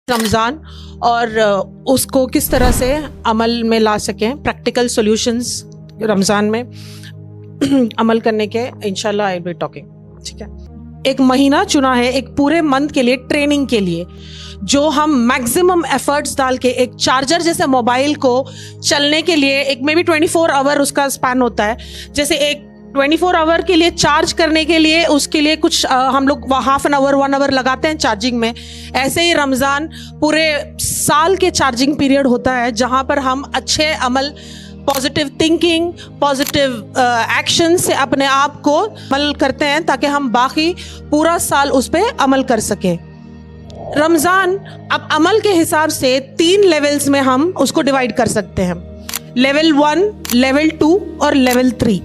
رمضان اور اس کو کس طرح سے عمل میں لا سکیں, پریکٹیکل سولوشنز رمضان میں عمل کرنے کے انشاءاللہ آئی ول بی ٹاکنگ. ٹھیک ہے, ایک مہینہ چنا ہے ایک پورے منتھ کے لیے ٹریننگ کے لیے, جو ہم میکسیمم ایفرٹس ڈال کے ایک چارجر جیسے موبائل کو چلنے کے لیے ایک مے بی 24 آور اس کا اسپین ہوتا ہے, جیسے ایک 24 آور کے لیے چارج کرنے کے لیے اس کے لیے کچھ ہم لوگ ہاف این آور 1 آور لگاتے ہیں چارجنگ میں, ایسے ہی رمضان پورے سال کے چارجنگ پیریڈ ہوتا ہے جہاں پر ہم اچھے عمل, پازیٹیو تھنکنگ, پازیٹیو ایکشن سے اپنے آپ کو عمل کرتے ہیں تاکہ ہم باقی پورا سال اس پہ عمل کر سکیں. رمضان اب عمل کے حساب سے 3 لیولز میں ہم اس کو ڈیوائڈ کر سکتے ہیں, لیول 1, لیول 2 اور لیول 3.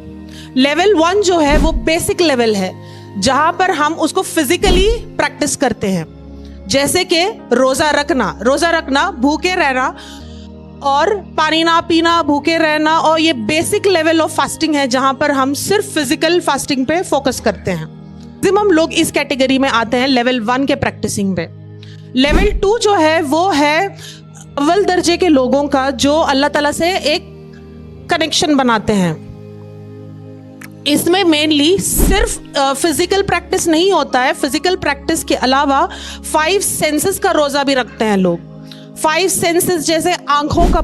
لیول 1 جو ہے وہ بیسک لیول ہے جہاں پر ہم اس کو فزیکلی پریکٹس کرتے ہیں, جیسے کہ روزہ رکھنا, بھوکے رہنا اور پانی نہ پینا, بھوکے رہنا, اور یہ بیسک لیول آف فاسٹنگ ہے جہاں پر ہم صرف فزیکل فاسٹنگ پہ فوکس کرتے ہیں. میکسیمم لوگ اس کیٹیگری میں آتے ہیں لیول 1 کے پریکٹسنگ پہ. لیول 2 جو ہے وہ ہے اول درجے کے لوگوں کا جو اللہ تعالیٰ سے ایک کنیکشن بناتے ہیں. اس میں مینلی صرف فزیکل پریکٹس نہیں ہوتا ہے, فزیکل پریکٹس کے علاوہ 5 سینسز کا روزہ بھی رکھتے ہیں لوگ. 5 سینسز جیسے آنکھوں کا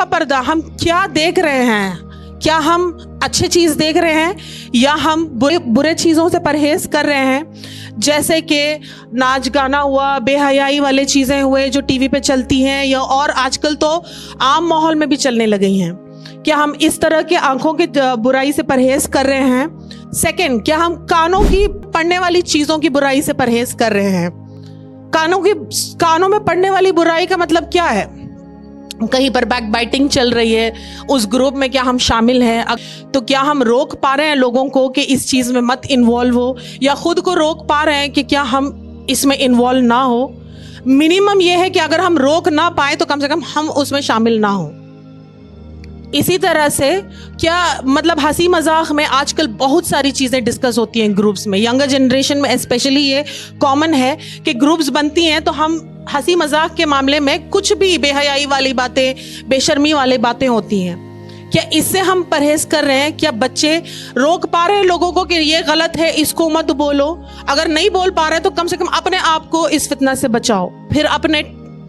پردہ, ہم کیا دیکھ رہے ہیں, کیا ہم اچھے چیز دیکھ رہے ہیں یا ہم برے چیزوں سے پرہیز کر رہے ہیں, جیسے کہ ناچ گانا ہوا, بے حیائی والے چیزیں ہوئے جو ٹی وی پہ چلتی ہیں یا اور آج کل تو عام ماحول میں بھی چلنے لگی ہیں. کیا ہم اس طرح کے آنکھوں کی برائی سے پرہیز کر رہے ہیں؟ سیکنڈ, کیا ہم کانوں کی پڑنے والی چیزوں کی برائی سے پرہیز کر رہے ہیں؟ کانوں میں پڑنے والی برائی کا مطلب کیا ہے؟ کہیں پر بیک بائٹنگ چل رہی ہے, اس گروپ میں کیا ہم شامل ہیں؟ تو کیا ہم روک پا رہے ہیں لوگوں کو کہ اس چیز میں مت انوالو ہو, یا خود کو روک پا رہے ہیں کہ کیا ہم اس میں انوالو نہ ہو؟ منیمم یہ ہے کہ اگر ہم روک نہ پائیں تو کم سے کم ہم اس میں شامل نہ ہوں. اسی طرح سے کیا مطلب ہنسی مذاق میں آج کل بہت ساری چیزیں ڈسکس ہوتی ہیں گروپس میں, ینگر جنریشن میں اسپیشلی یہ کامن ہے کہ گروپس بنتی ہیں تو ہم ہنسی مذاق کے معاملے میں کچھ بھی بے حیائی والی باتیں, بے شرمی والی باتیں ہوتی ہیں. کیا اس سے ہم پرہیز کر رہے ہیں؟ کیا بچے روک پا رہے ہیں لوگوں کو کہ یہ غلط ہے, اس کو مت بولو؟ اگر نہیں بول پا رہے تو کم سے کم اپنے آپ کو اس فتنہ سے بچاؤ. پھر اپنے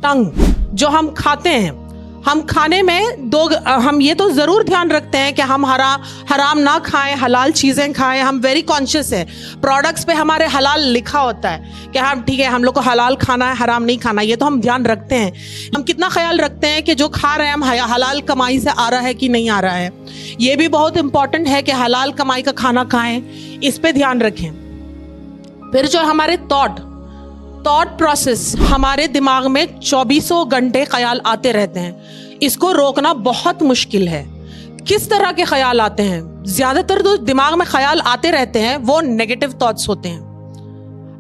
ٹنگ جو ہم کھاتے ہیں, ہم کھانے میں ہم یہ تو ضرور دھیان رکھتے ہیں کہ ہم حرام نہ کھائیں, حلال چیزیں کھائیں. ہم ویری کانشیس ہیں, پروڈکٹس پہ ہمارے حلال لکھا ہوتا ہے کہ ہم ٹھیک ہے ہم لوگ کو حلال کھانا ہے, حرام نہیں کھانا, یہ تو ہم دھیان رکھتے ہیں. ہم کتنا خیال رکھتے ہیں کہ جو کھا رہے ہیں ہم حلال کمائی سے آ رہا ہے کہ نہیں آ رہا ہے. یہ بھی بہت امپورٹنٹ ہے کہ حلال کمائی کا کھانا کھائیں, اس پہ دھیان رکھیں. پھر جو ہمارے تھاٹ پروسیس, ہمارے دماغ میں 24 گھنٹے خیال آتے رہتے ہیں, اس کو روکنا بہت مشکل ہے. کس طرح کے خیال آتے ہیں؟ زیادہ تر جو دماغ میں خیال آتے رہتے ہیں وہ نیگیٹو تھاٹس ہوتے ہیں.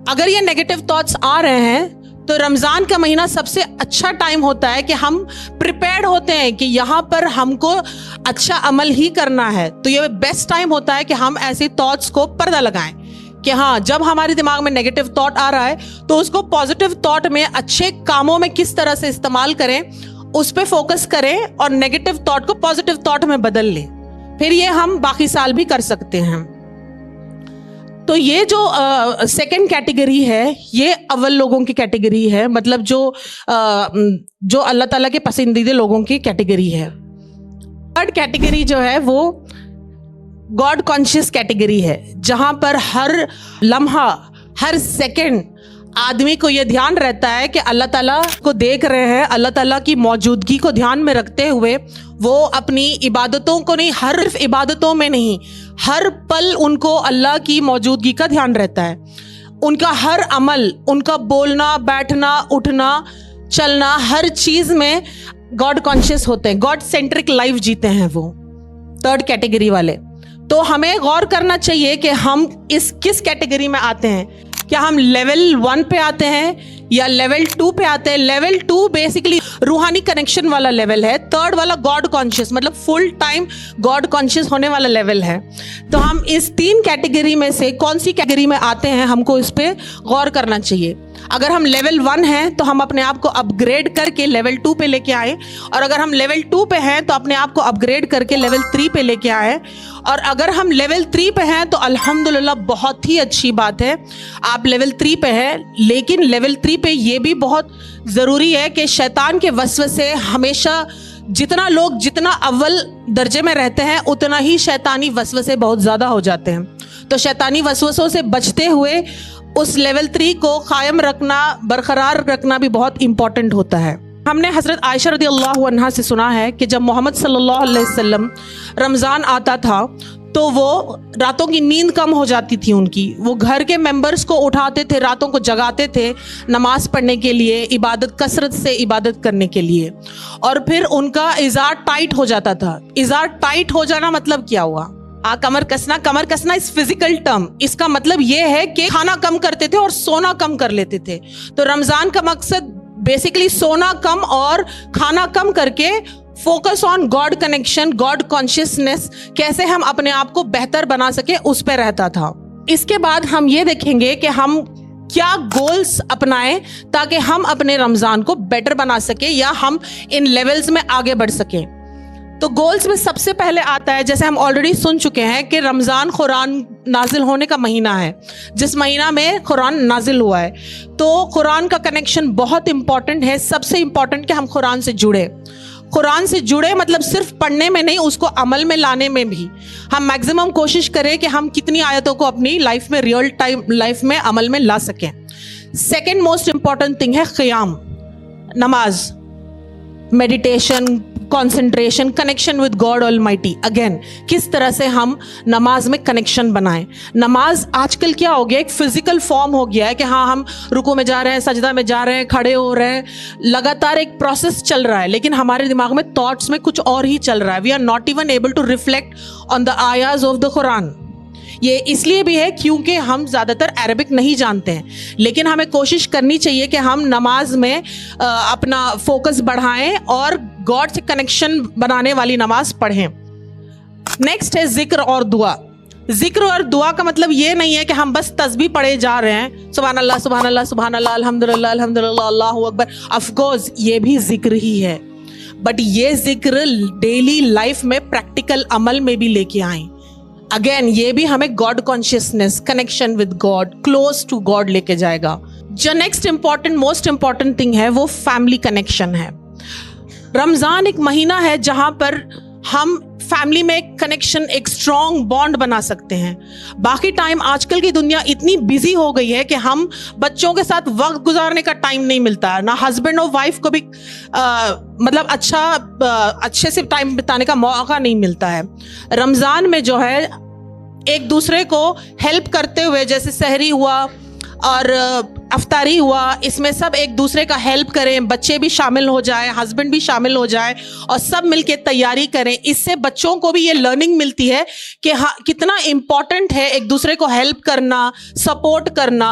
اگر یہ نیگیٹو تھاٹس آ رہے ہیں تو رمضان کا مہینہ سب سے اچھا ٹائم ہوتا ہے کہ ہم پریپیئرڈ ہوتے ہیں کہ یہاں پر ہم کو اچھا عمل ہی کرنا ہے. تو یہ بیسٹ ٹائم ہوتا ہے کہ ہم ایسے تھاٹس کو پردہ لگائیں کہ ہاں جب ہمارے دماغ میں نیگیٹو تھاٹ آ رہا ہے تو اس کو پازیٹیو تھاٹ میں, اچھے کاموں میں کس طرح سے استعمال کریں, اس پہ فوکس کریں اور نیگیٹو تھاٹ کو پازیٹیو تھاٹ میں بدل لیں. پھر یہ ہم باقی سال بھی کر سکتے ہیں. تو یہ جو سیکنڈ کیٹیگری ہے یہ اول لوگوں کی کیٹیگری ہے, مطلب جو اللہ تعالیٰ کے پسندیدہ لوگوں کی کیٹیگری ہے. تھرڈ کیٹیگری جو ہے وہ گاڈ کانشیس کیٹیگری ہے, جہاں پر ہر لمحہ ہر سیکنڈ آدمی کو یہ دھیان رہتا ہے کہ اللہ تعالیٰ کو دیکھ رہے ہیں, اللہ تعالیٰ کی موجودگی کو دھیان میں رکھتے ہوئے وہ اپنی عبادتوں کو نہیں, صرف عبادتوں میں نہیں, ہر پل ان کو اللہ کی موجودگی کا دھیان رہتا ہے. ان کا ہر عمل, ان کا بولنا, بیٹھنا, اٹھنا, چلنا, ہر چیز میں گاڈ کانشیس ہوتے ہیں, گاڈ سینٹرک لائف جیتے ہیں وہ تھرڈ کیٹیگری والے. تو ہمیں غور کرنا چاہیے کہ ہم کس کیٹیگری میں آتے ہیں. کیا ہم لیول 1 پہ آتے ہیں या लेवल 2 पे आते हैं। लेवल 2 बेसिकली रूहानी कनेक्शन वाला लेवल है। थर्ड वाला गॉड कॉन्शियस, मतलब फुल टाइम गॉड कॉन्शियस होने वाला लेवल है। तो हम इस 3 कैटेगरी में से कौन सी कैटेगरी में आते हैं, हमको इस पे गौर करना चाहिए। अगर हम लेवल 1 हैं तो हम अपने आप को अपग्रेड करके लेवल 2 पे लेके आए, और अगर हम लेवल 2 पे हैं तो अपने आप को अपग्रेड करके लेवल 3 पे लेके आए। और अगर हम लेवल 3 पे हैं तो अल्हम्दुलिल्लाह बहुत ही अच्छी बात है, आप लेवल 3 पे हैं। लेकिन लेवल 3 पे ये भी बहुत ज़रूरी है कि शैतान के वसवसे हमेशा, जितना लोग जितना अव्वल दर्जे में रहते हैं उतना ही शैतानी वसवसे बहुत ज़्यादा हो जाते हैं। तो शैतानी वसवसों से बचते हुए उस लेवल 3 को कायम रखना, बरकरार रखना भी बहुत इंपॉर्टेंट होता है। हमने हज़रत आयशा रज़ियल्लाहु अन्हा से सुना है कि जब मोहम्मद सल्लल्लाहु अलैहि वसल्लम रमज़ान आता था तो वो रातों की नींद कम हो जाती थी उनकी। वो घर के मेंबर्स को उठाते थे, रातों को जगाते थे नमाज पढ़ने के लिए, इबादत, कसरत से इबादत करने के लिए। और फिर उनका इज़ार टाइट हो जाता था। इज़ार टाइट हो जाना मतलब क्या हुआ? कमर कसना इस फिजिकल टर्म, इसका मतलब ये है कि खाना कम करते थे और सोना कम कर लेते थे। तो रमज़ान का मकसद बेसिकली सोना कम और खाना कम करके focus on God connection, God consciousness, कैसे हम अपने आप को बेहतर बना सके, उस पर रहता था। इसके बाद हम ये देखेंगे कि हम क्या गोल्स अपनाएं ताकि हम अपने रमज़ान को बेटर बना सके या हम इन लेवल्स में आगे बढ़ सकें। तो गोल्स में सबसे पहले आता है, जैसे हम ऑलरेडी सुन चुके हैं कि रमज़ान कुरान नाजिल होने का महीना है, जिस महीना में कुरान नाजिल हुआ है। तो कुरान का कनेक्शन बहुत इंपॉर्टेंट है। सबसे इंपॉर्टेंट कि हम कुरान से जुड़े। कुरान से जुड़े मतलब सिर्फ पढ़ने में नहीं, उसको अमल में लाने में भी हम मैक्सिमम कोशिश करें कि हम कितनी आयतों को अपनी लाइफ में, रियल टाइम लाइफ में अमल में ला सकें। सेकेंड मोस्ट इंपॉर्टेंट थिंग है क़ियाम, नमाज, meditation, concentration, connection with God almighty. Again किस तरह से हम नमाज में कनेक्शन बनाएं। नमाज आजकल क्या हो गया, एक फिजिकल फॉर्म हो गया है कि हाँ हम रुकू में जा रहे हैं, सजदा में जा रहे हैं, खड़े हो रहे हैं, लगातार एक प्रोसेस चल रहा है, लेकिन हमारे दिमाग में थॉट्स में कुछ और ही चल रहा है। We are not even able to reflect on the आयाज ऑफ द कुरान। ये इसलिए भी है क्योंकि हम ज़्यादातर अरबिक नहीं जानते हैं, लेकिन हमें कोशिश करनी चाहिए कि हम नमाज में अपना फोकस बढ़ाएं और गॉड से कनेक्शन बनाने वाली नमाज पढ़ें। नेक्स्ट है जिक्र और दुआ। जिक्र और दुआ का मतलब ये नहीं है कि हम बस तस्बीह पढ़े जा रहे हैं, सुभान अल्लाह सुभान अल्लाह सुभान अल्लाह, अल्हम्दुलिल्लाह अल्हम्दुलिल्लाह, अल्लाहु अकबर। ऑफ कोर्स ये भी जिक्र ही है, बट ये जिक्र डेली लाइफ में प्रैक्टिकल अमल में भी लेके आएं। अगेन ये भी हमें God consciousness, connection with God, close to God लेके जाएगा। जो next important, most important thing है वो फैमिली कनेक्शन है। रमज़ान एक महीना है जहां पर हम फैमिली में एक कनेक्शन, एक स्ट्रॉन्ग बॉन्ड बना सकते हैं। बाकी टाइम आजकल की दुनिया इतनी बिजी हो गई है कि हम बच्चों के साथ वक्त गुजारने का टाइम नहीं मिलता है, ना हस्बैंड और वाइफ को भी मतलब अच्छे से टाइम बिताने का मौका नहीं मिलता है। रमज़ान में जो है एक दूसरे को हेल्प करते हुए, जैसे सहरी हुआ और अफ्तारी हुआ, इसमें सब एक दूसरे का हेल्प करें, बच्चे भी शामिल हो जाए, हस्बैंड भी शामिल हो जाए और सब मिलके तैयारी करें। इससे बच्चों को भी ये लर्निंग मिलती है कि हाँ कितना इम्पॉर्टेंट है एक दूसरे को हेल्प करना, सपोर्ट करना।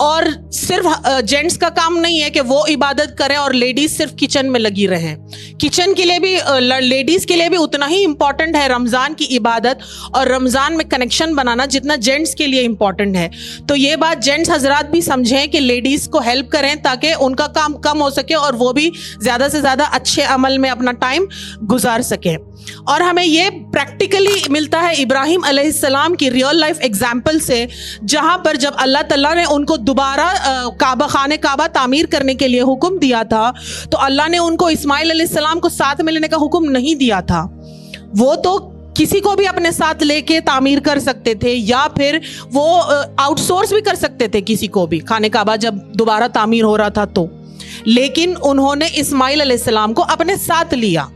और सिर्फ जेंट्स का काम नहीं है कि वो इबादत करें और लेडीज सिर्फ किचन में लगी रहें। किचन के लिए भी, लेडीज के लिए भी उतना ही इम्पॉर्टेंट है रमज़ान की इबादत और रमज़ान में कनेक्शन बनाना जितना जेंट्स के लिए इम्पॉर्टेंट है। तो ये बात जेंट्स हजरात भी समझें कि लेडीज को हेल्प करें ताकि उनका काम कम हो सके और वो भी ज़्यादा से ज़्यादा अच्छे अमल में अपना टाइम गुजार सकें। और हमें ये प्रैक्टिकली मिलता है इब्राहिम अलैहिस्सलाम की रियल लाइफ एग्जाम्पल से, जहाँ पर जब अल्लाह ताला ने उनको दोबारा खाने काबा तामीर करने के लिए हुक्म दिया था, तो अल्लाह ने उनको इस्माइल अलैहिस्सलाम को साथ में लेने का हुक्म नहीं दिया था। वो तो किसी को भी अपने साथ लेके तामीर कर सकते थे या फिर वो आउटसोर्स भी कर सकते थे किसी को भी, खाने काबा जब दोबारा तामीर हो रहा था तो। लेकिन उन्होंने इस्माइल अलैहिस्सलाम को अपने साथ लिया।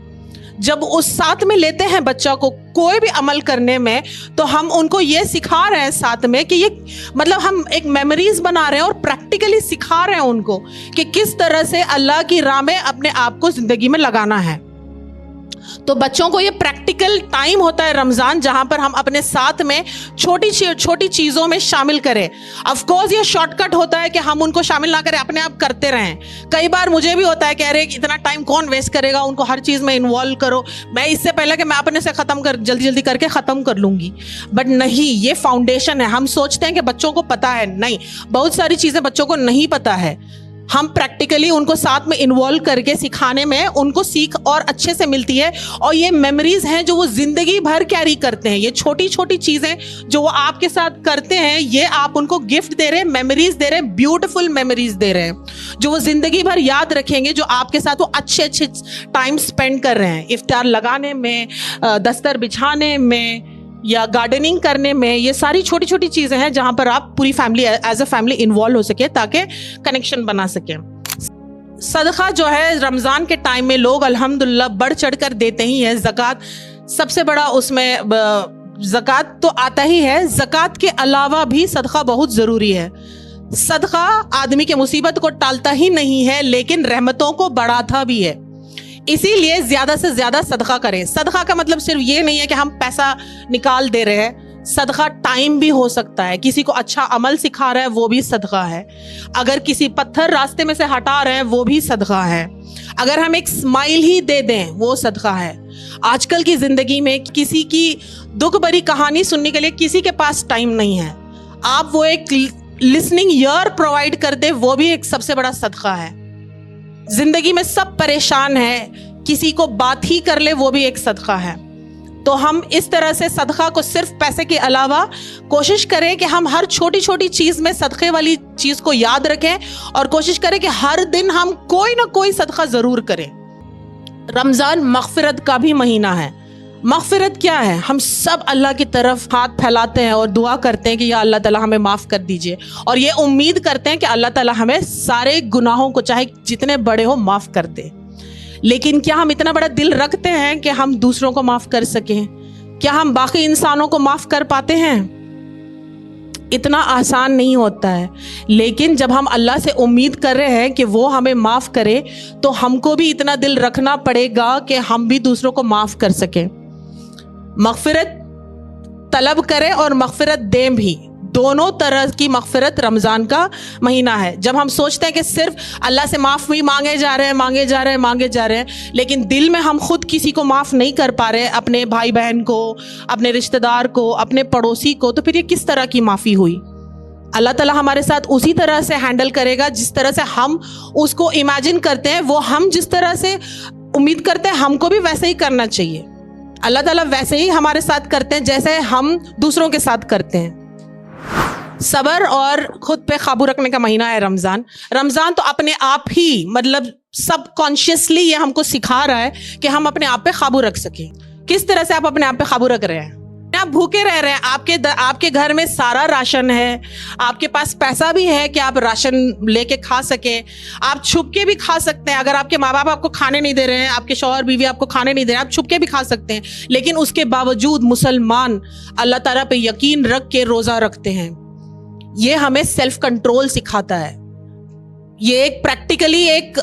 जब उस साथ में लेते हैं बच्चा को कोई भी अमल करने में, तो हम उनको ये सिखा रहे हैं साथ में कि ये मतलब हम एक मेमोरीज बना रहे हैं और प्रैक्टिकली सिखा रहे हैं उनको कि किस तरह से अल्लाह की राह में अपने आप को जिंदगी में लगाना है। तो बच्चों को ये प्रैक्टिकल टाइम होता है रमज़ान, जहाँ पर हम अपने साथ में छोटी छोटी चीज़ों में शामिल करें. ऑफ कोर्स ये शॉर्टकट होता है कि हम उनको शामिल ना करें, अपने आप करते रहें. कई बार मुझे भी होता है कि अरे इतना टाइम कौन वेस्ट करेगा, उनको हर चीज़ में इन्वॉल्व करो, मैं इससे पहले कि मैं अपने से जल्दी जल्दी करके ख़त्म कर लूँगी. बट नहीं, ये फाउंडेशन है. हम सोचते हैं कि बच्चों को पता है, नहीं, बहुत सारी चीज़ें बच्चों को नहीं पता है. हम प्रैक्टिकली उनको साथ में इन्वॉल्व करके सिखाने में उनको सीख और अच्छे से मिलती है. और ये मेमोरीज हैं जो वो जिंदगी भर कैरी करते हैं. ये छोटी छोटी चीज़ें जो वो आपके साथ करते हैं, ये आप उनको गिफ्ट दे रहे हैं, मेमोरीज दे रहे हैं, ब्यूटीफुल मेमोरीज दे रहे हैं जो वो जिंदगी भर याद रखेंगे, जो आपके साथ वो अच्छे अच्छे टाइम स्पेंड कर रहे हैं. इफ्तार लगाने में, दस्तर बिछाने में या गार्डनिंग करने में, ये सारी छोटी छोटी चीज़ें हैं जहाँ पर आप पूरी family as a family involve हो सके ताकि कनेक्शन बना सकें. सदका जो है रमज़ान के टाइम में लोग अल्हम्दुलिल्लाह बढ़ चढ़ कर देते ही हैं. ज़कात सबसे बड़ा, उसमें ज़कात तो आता ही है, ज़कात के अलावा भी सदका बहुत ज़रूरी है. सदका आदमी के मुसीबत को टालता ही नहीं है, लेकिन रहमतों को बढ़ाता भी है. इसीलिए ज़्यादा से ज़्यादा सदका करें. सदका का मतलब सिर्फ ये नहीं है कि हम पैसा निकाल दे रहे हैं. सदका टाइम भी हो सकता है. किसी को अच्छा अमल सिखा रहा है, वो भी सदका है. अगर किसी पत्थर रास्ते में से हटा रहे हैं, वो भी सदका है. अगर हम एक स्माइल ही दे दें, वो सदका है. आजकल की ज़िंदगी में किसी की दुख भरी कहानी सुनने के लिए किसी के पास टाइम नहीं है. आप वो एक लिसनिंग ईयर प्रोवाइड कर दे, वो भी एक सबसे बड़ा सदका है. जिंदगी में सब परेशान है, किसी को बात ही कर ले, वो भी एक सदका है. तो हम इस तरह से सदका को सिर्फ पैसे के अलावा कोशिश करें कि हम हर छोटी छोटी चीज़ में सदक़े वाली चीज़ को याद रखें और कोशिश करें कि हर दिन हम कोई ना कोई सदका ज़रूर करें. रमज़ान मग़फ़िरत का भी महीना है. मग़फ़िरत क्या है? हम सब अल्लाह की तरफ हाथ फैलाते हैं और दुआ करते हैं कि या अल्लाह ताला हमें माफ़ कर दीजिए, और ये उम्मीद करते हैं कि अल्लाह ताला हमें सारे गुनाहों को चाहे जितने बड़े हो माफ़ कर दे. लेकिन क्या हम इतना बड़ा दिल रखते हैं कि हम दूसरों को माफ़ कर सकें? क्या हम बाकी इंसानों को माफ़ कर पाते हैं? इतना आसान नहीं होता है. लेकिन जब हम अल्लाह से उम्मीद कर रहे हैं कि वो हमें माफ़ करे, तो हमको भी इतना दिल रखना पड़ेगा कि हम भी दूसरों को माफ़ कर सकें. मग़फ़िरत तलब करें और मग़फ़िरत दें भी. दोनों तरह की मग़फ़िरत रमज़ान का महीना है. जब हम सोचते हैं कि सिर्फ अल्लाह से माफ़ी मांगे जा रहे हैं, लेकिन दिल में हम खुद किसी को माफ़ नहीं कर पा रहे, अपने भाई बहन को, अपने रिश्तेदार को, अपने पड़ोसी को, तो फिर ये किस तरह की माफ़ी हुई? अल्लाह ताला हमारे साथ उसी तरह से हैंडल करेगा जिस तरह से हम उसको इमेजिन करते हैं. वो हम जिस तरह से उम्मीद करते हैं, हमको भी वैसे ही करना चाहिए. अल्लाह ताला वैसे ही हमारे साथ करते हैं जैसे हम दूसरों के साथ करते हैं. सब्र और खुद पे काबू रखने का महीना है रमज़ान. रमज़ान तो अपने आप ही, मतलब सबकॉन्शियसली ये हमको सिखा रहा है कि हम अपने आप पे काबू रख सकें. किस तरह से आप अपने आप पे काबू रख रहे हैं? आप भूखे रह रहे हैं, आपके घर में सारा राशन है, आपके पास पैसा भी है कि आप राशन लेके खा सके, आप छुप के भी खा सकते हैं. अगर आपके माँ बाप आपको खाने नहीं दे रहे हैं, आपके शौहर बीवी आपको खाने नहीं दे रहे हैं, आप छुप के भी खा सकते हैं. लेकिन उसके बावजूद मुसलमान अल्लाह ताला पे यकीन रख के रोज़ा रखते हैं. ये हमें सेल्फ कंट्रोल सिखाता है. ये एक प्रैक्टिकली एक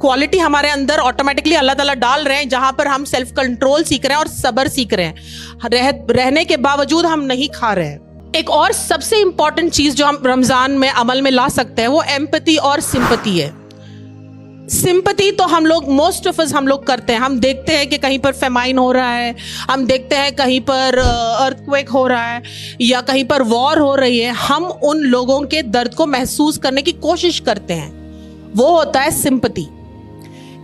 क्वालिटी हमारे अंदर ऑटोमेटिकली अल्लाह ताला डाल रहे हैं, जहाँ पर हम सेल्फ कंट्रोल सीख रहे हैं और सब्र सीख रहे हैं. रहने के बावजूद हम नहीं खा रहे हैं. एक और सबसे इम्पॉर्टेंट चीज़ जो हम रमज़ान में अमल में ला सकते हैं, वो एम्पैथी और सिंपैथी है. सिंपैथी तो हम लोग मोस्ट ऑफ अस हम लोग करते हैं. हम देखते हैं कि कहीं पर फेमाइन हो रहा है, हम देखते हैं कहीं पर अर्थक्वेक हो रहा है या कहीं पर वॉर हो रही है, हम उन लोगों के दर्द को महसूस करने की कोशिश करते हैं. वो होता है सिंपैथी.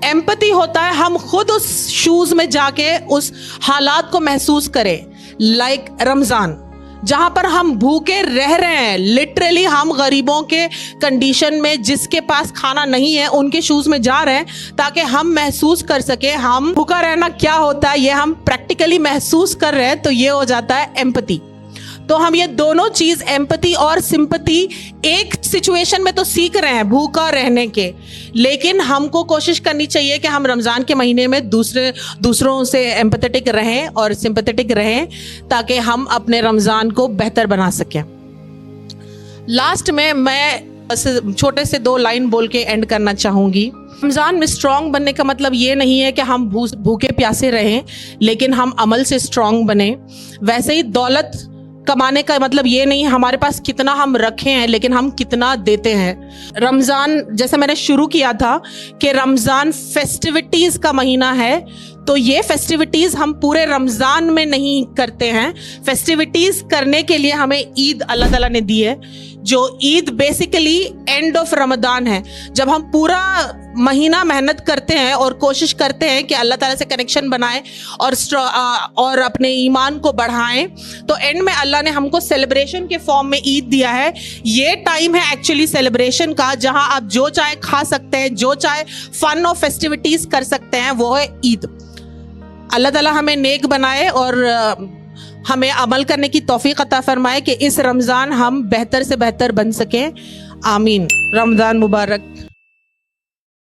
एम्पैथी होता है हम खुद उस शूज में जाके उस हालात को महसूस करें. लाइक रमज़ान, जहाँ पर हम भूखे रह रहे हैं, लिटरली हम गरीबों के कंडीशन में, जिसके पास खाना नहीं है, उनके शूज़ में जा रहे हैं ताकि हम महसूस कर सके हम भूखा रहना क्या होता है. ये हम प्रैक्टिकली महसूस कर रहे हैं, तो ये हो जाता है एम्पैथी. तो हम ये दोनों चीज़, एम्पैथी और सिंपैथी, एक सिचुएशन में तो सीख रहे हैं भूखा रहने के, लेकिन हमको कोशिश करनी चाहिए कि हम रमज़ान के महीने में दूसरों से एम्पैथेटिक रहें और सिंपैथेटिक रहें ताकि हम अपने रमज़ान को बेहतर बना सकें. लास्ट में मैं बस छोटे से 2 लाइन बोल के एंड करना चाहूँगी। रमज़ान में स्ट्रॉन्ग बनने का मतलब ये नहीं है कि हम भूखे प्यासे रहें, लेकिन हम अमल से स्ट्रॉन्ग बने। वैसे ही दौलत कमाने का मतलब ये नहीं हमारे पास कितना हम रखे हैं, लेकिन हम कितना देते हैं। रमज़ान जैसे मैंने शुरू किया था कि रमज़ान फेस्टिविटीज़ का महीना है, तो ये फेस्टिविटीज़ हम पूरे रमज़ान में नहीं करते हैं। फेस्टिविटीज़ करने के लिए हमें ईद अल्लाह ताला ने दी है, जो Eid basically end of Ramzan है। जब हम पूरा महीना मेहनत करते हैं और कोशिश करते हैं कि अल्लाह ताला से कनेक्शन बनाएं और अपने ईमान को बढ़ाएं, तो एंड में अल्लाह ने हमको सेलिब्रेशन के फॉर्म में ईद दिया है। ये टाइम है एक्चुअली सेलिब्रेशन का, जहां आप जो चाहे खा सकते हैं, जो चाहे फन और फेस्टिविटीज़ कर सकते हैं, वो है ईद। अल्लाह ताला हमें नेक बनाए और हमें अमल करने की तौफीक अता फरमाए कि इस रमज़ान हम बेहतर से बेहतर बन सकें। आमीन। रमज़ान मुबारक।